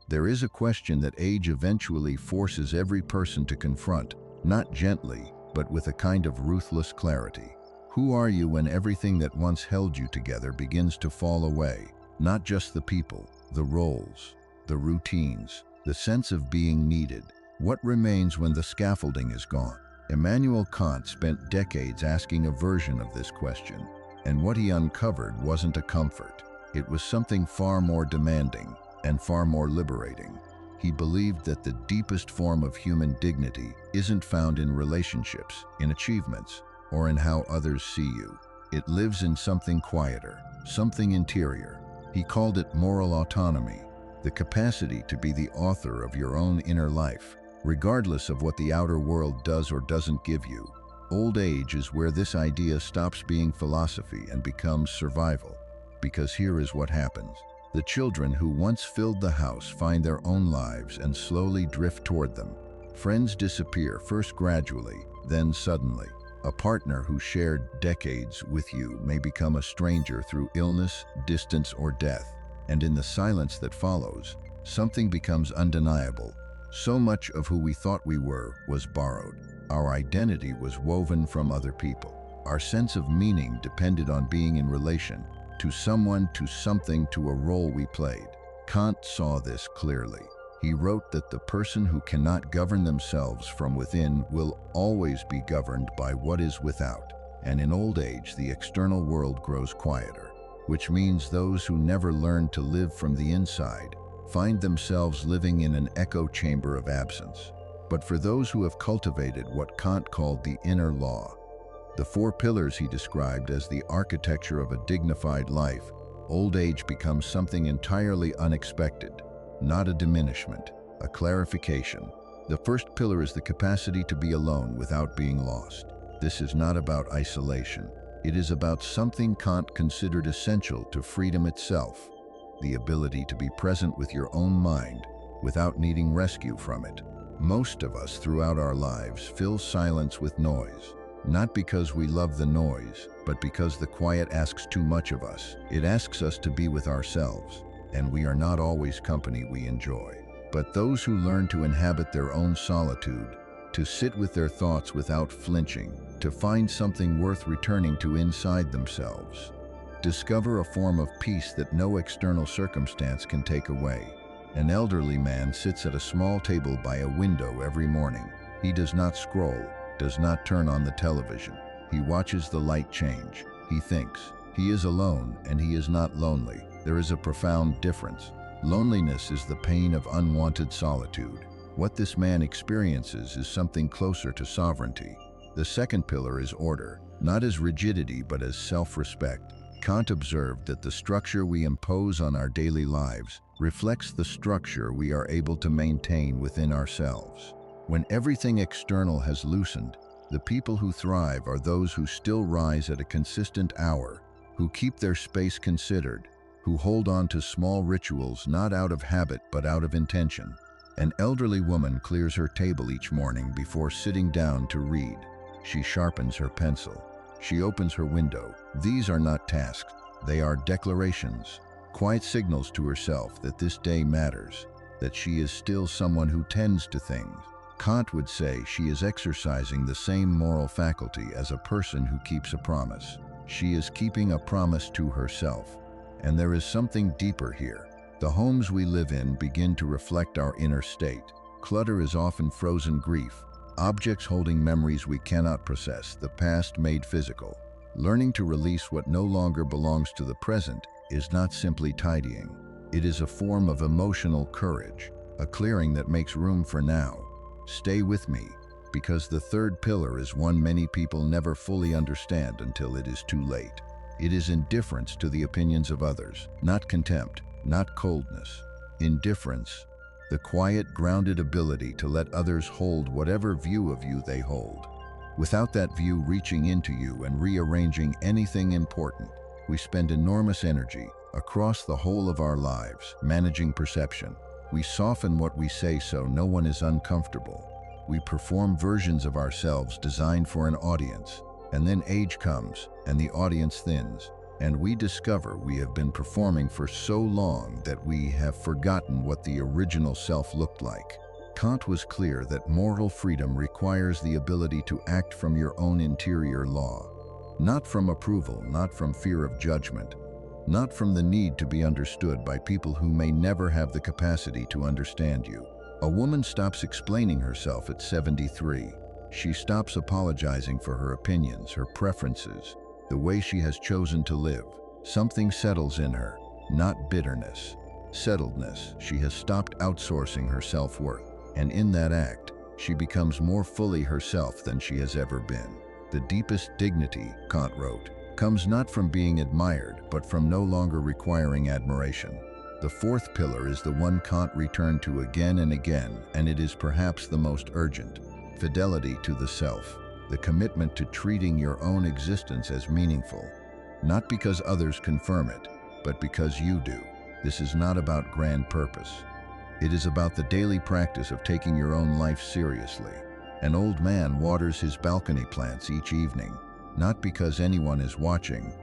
There is a question that age eventually forces every person to confront, not gently, but with a kind of ruthless clarity. Who are you when everything that once held you together begins to fall away? Not just the people, the roles, the routines, the sense of being needed. What remains when the scaffolding is gone? Immanuel Kant spent decades asking a version of this question, and what he uncovered wasn't a comfort. It was something far more demanding and far more liberating. He believed that the deepest form of human dignity isn't found in relationships, in achievements, or in how others see you. It lives in something quieter, something interior. He called it moral autonomy, the capacity to be the author of your own inner life, regardless of what the outer world does or doesn't give you. Old age is where this idea stops being philosophy and becomes survival. Because here is what happens. The children who once filled the house find their own lives and slowly drift toward them. Friends disappear, first gradually, then suddenly. A partner who shared decades with you may become a stranger through illness, distance, or death. And in the silence that follows, something becomes undeniable. So much of who we thought we were was borrowed. Our identity was woven from other people. Our sense of meaning depended on being in relation to someone, to something, to a role we played. Kant saw this clearly. He wrote that the person who cannot govern themselves from within will always be governed by what is without. And in old age, the external world grows quieter, which means those who never learn to live from the inside find themselves living in an echo chamber of absence. But for those who have cultivated what Kant called the inner law, the four pillars he described as the architecture of a dignified life, old age becomes something entirely unexpected, not a diminishment, a clarification. The first pillar is the capacity to be alone without being lost. This is not about isolation. It is about something Kant considered essential to freedom itself, the ability to be present with your own mind without needing rescue from it. Most of us throughout our lives fill silence with noise. Not because we love the noise, but because the quiet asks too much of us. It asks us to be with ourselves, and we are not always company we enjoy. But those who learn to inhabit their own solitude, to sit with their thoughts without flinching, to find something worth returning to inside themselves, discover a form of peace that no external circumstance can take away. An elderly man sits at a small table by a window every morning. He does not scroll, does not turn on the television. He watches the light change. He thinks. He is alone, and he is not lonely. There is a profound difference. Loneliness is the pain of unwanted solitude. What this man experiences is something closer to sovereignty. The second pillar is order, not as rigidity but as self-respect. Kant observed that the structure we impose on our daily lives reflects the structure we are able to maintain within ourselves. When everything external has loosened, the people who thrive are those who still rise at a consistent hour, who keep their space considered, who hold on to small rituals not out of habit but out of intention. An elderly woman clears her table each morning before sitting down to read. She sharpens her pencil. She opens her window. These are not tasks, they are declarations, quiet signals to herself that this day matters, that she is still someone who tends to things. Kant would say she is exercising the same moral faculty as a person who keeps a promise. She is keeping a promise to herself. And there is something deeper here. The homes we live in begin to reflect our inner state. Clutter is often frozen grief, objects holding memories we cannot process, the past made physical. Learning to release what no longer belongs to the present is not simply tidying. It is a form of emotional courage, a clearing that makes room for now. Stay with me, because the third pillar is one many people never fully understand until it is too late. It is indifference to the opinions of others, not contempt, not coldness. Indifference, the quiet, grounded ability to let others hold whatever view of you they hold, without that view reaching into you and rearranging anything important. We spend enormous energy across the whole of our lives managing perception. We soften what we say so no one is uncomfortable. We perform versions of ourselves designed for an audience, and then age comes and the audience thins. and we discover we have been performing for so long that we have forgotten what the original self looked like. Kant was clear that moral freedom requires the ability to act from your own interior law, not from approval, not from fear of judgment, not from the need to be understood by people who may never have the capacity to understand you. A woman stops explaining herself at 73. She stops apologizing for her opinions, her preferences, the way she has chosen to live. Something settles in her, not bitterness, settledness. She has stopped outsourcing her self-worth, and in that act, she becomes more fully herself than she has ever been. The deepest dignity, Kant wrote, comes not from being admired, but from no longer requiring admiration. The fourth pillar is the one Kant returned to again and again, and it is perhaps the most urgent: fidelity to the self, the commitment to treating your own existence as meaningful, not because others confirm it, but because you do. This is not about grand purpose. It is about the daily practice of taking your own life seriously. An old man waters his balcony plants each evening, not because anyone is watching,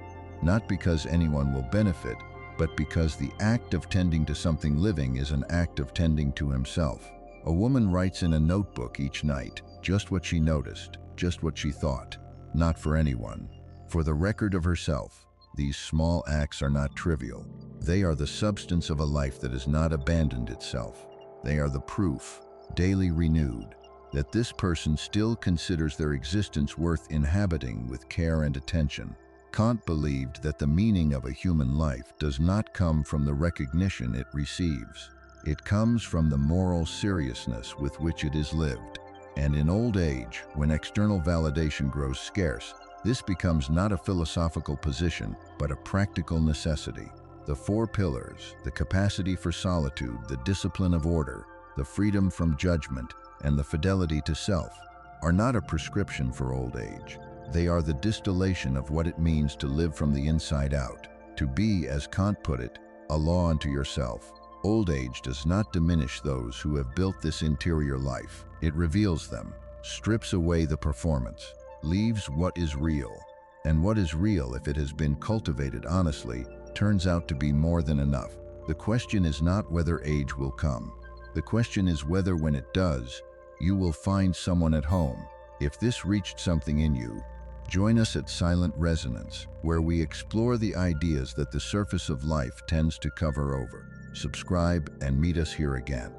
not because anyone will benefit, but because the act of tending to something living is an act of tending to himself. A woman writes in a notebook each night just what she noticed, just what she thought, not for anyone, for the record of herself. These small acts are not trivial. They are the substance of a life that has not abandoned itself. They are the proof, daily renewed, that this person still considers their existence worth inhabiting with care and attention. Kant believed that the meaning of a human life does not come from the recognition it receives. It comes from the moral seriousness with which it is lived. And in old age, when external validation grows scarce, this becomes not a philosophical position, but a practical necessity. The four pillars, the capacity for solitude, the discipline of order, the freedom from judgment, and the fidelity to self, are not a prescription for old age. They are the distillation of what it means to live from the inside out, to be, as Kant put it, a law unto yourself. Old age does not diminish those who have built this interior life. It reveals them, strips away the performance, leaves what is real. And what is real, if it has been cultivated honestly, turns out to be more than enough. The question is not whether age will come. The question is whether, when it does, you will find someone at home. If this reached something in you, join us at Silent Resonance, where we explore the ideas that the surface of life tends to cover over. Subscribe and meet us here again.